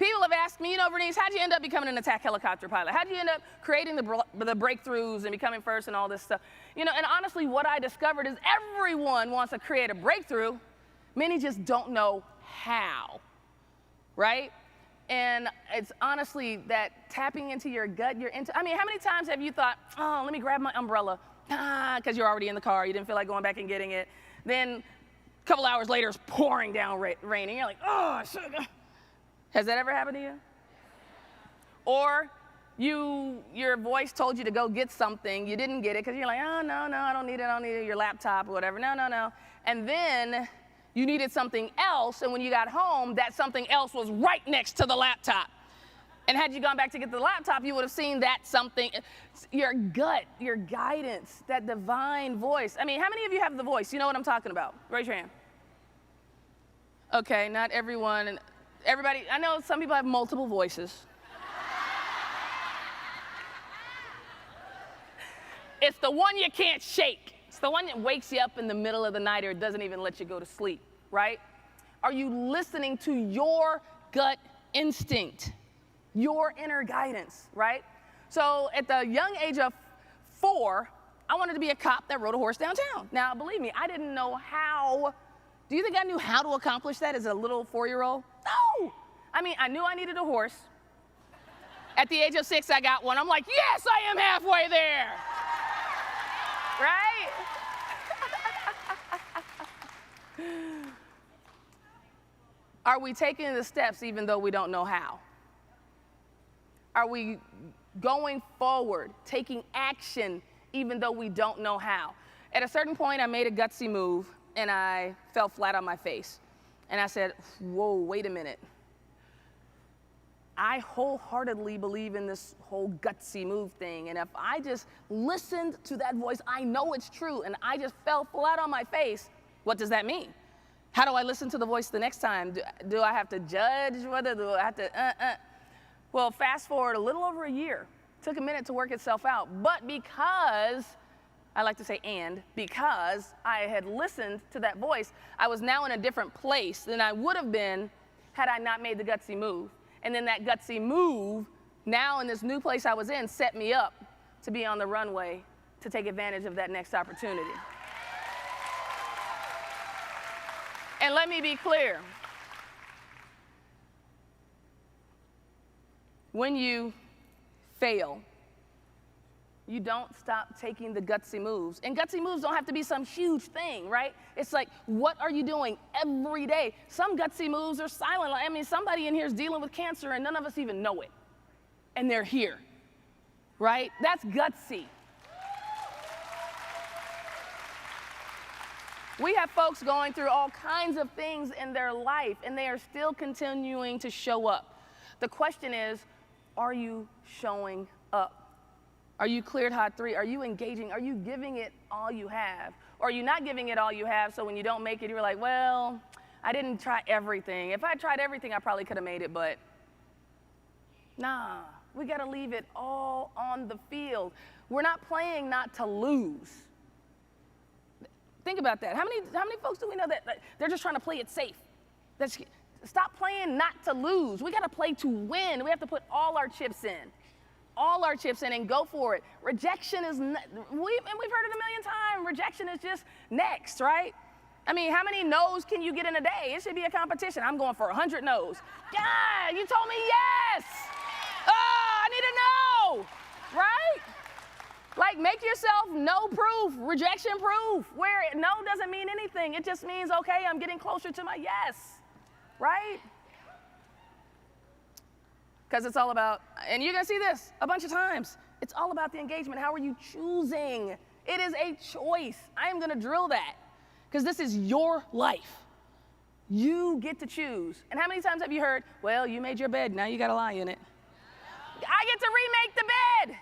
People have asked me, Vernice, how'd you end up becoming an attack helicopter pilot? How'd you end up creating the breakthroughs and becoming first and all this stuff? And honestly, what I discovered is everyone wants to create a breakthrough. Many just don't know how, right? And it's honestly that tapping into your gut, how many times have you thought, oh, let me grab my umbrella, because you're already in the car, you didn't feel like going back and getting it. Then a couple hours later, it's pouring down raining. You're like, oh, I should have. Has that ever happened to you? Or your voice told you to go get something, you didn't get it because you're like, oh, no, I don't need it, your laptop or whatever, no. And then you needed something else, and when you got home, that something else was right next to the laptop. And had you gone back to get the laptop, you would have seen that something, your gut, your guidance, that divine voice. How many of you have the voice? You know what I'm talking about? Raise your hand. Okay, not everyone. Everybody, I know some people have multiple voices. It's the one you can't shake. It's the one that wakes you up in the middle of the night or doesn't even let you go to sleep, right? Are you listening to your gut instinct, your inner guidance, right? So at the young age of 4, I wanted to be a cop that rode a horse downtown. Now, believe me, I didn't know how. Do you think I knew how to accomplish that as a little 4-year-old? No! I knew I needed a horse. At the age of 6, I got one. I'm like, yes, I am halfway there! Right? Are we taking the steps even though we don't know how? Are we going forward, taking action even though we don't know how? At a certain point, I made a gutsy move, and I fell flat on my face. And I said, whoa, wait a minute. I wholeheartedly believe in this whole gutsy move thing. And if I just listened to that voice, I know it's true, and I just fell flat on my face, what does that mean? How do I listen to the voice the next time? Do I have to judge? Whether do I have to, Well, fast forward a little over a year. Took a minute to work itself out. But because, I like to say because I had listened to that voice, I was now in a different place than I would have been had I not made the gutsy move. And then that gutsy move, now in this new place I was in, set me up to be on the runway to take advantage of that next opportunity. And let me be clear. When you fail, you don't stop taking the gutsy moves. And gutsy moves don't have to be some huge thing, right? It's like, what are you doing every day? Some gutsy moves are silent. Somebody in here is dealing with cancer and none of us even know it. And they're here, right? That's gutsy. We have folks going through all kinds of things in their life, and they are still continuing to show up. The question is, are you showing up? Are you cleared hot 3? Are you engaging? Are you giving it all you have? Or are you not giving it all you have, so when you don't make it, you're like, well, I didn't try everything. If I tried everything, I probably could have made it, but nah, we got to leave it all on the field. We're not playing not to lose. Think about that. How many folks do we know that they're just trying to play it safe? Stop playing not to lose. We got to play to win. We have to put all our chips in. All our chips in and go for it. Rejection is, we've heard it a million times, rejection is just next, right? How many no's can you get in a day? It should be a competition. I'm going for 100 no's. God, you told me yes. Oh, I need a no, right? Like, make yourself no proof, rejection proof, where no doesn't mean anything. It just means, okay, I'm getting closer to my yes, right? Because it's all about, and you're going to see this a bunch of times, it's all about the engagement. How are you choosing? It is a choice. I am going to drill that because this is your life. You get to choose. And how many times have you heard, well, you made your bed, now you got to lie in it? I get to remake the bed.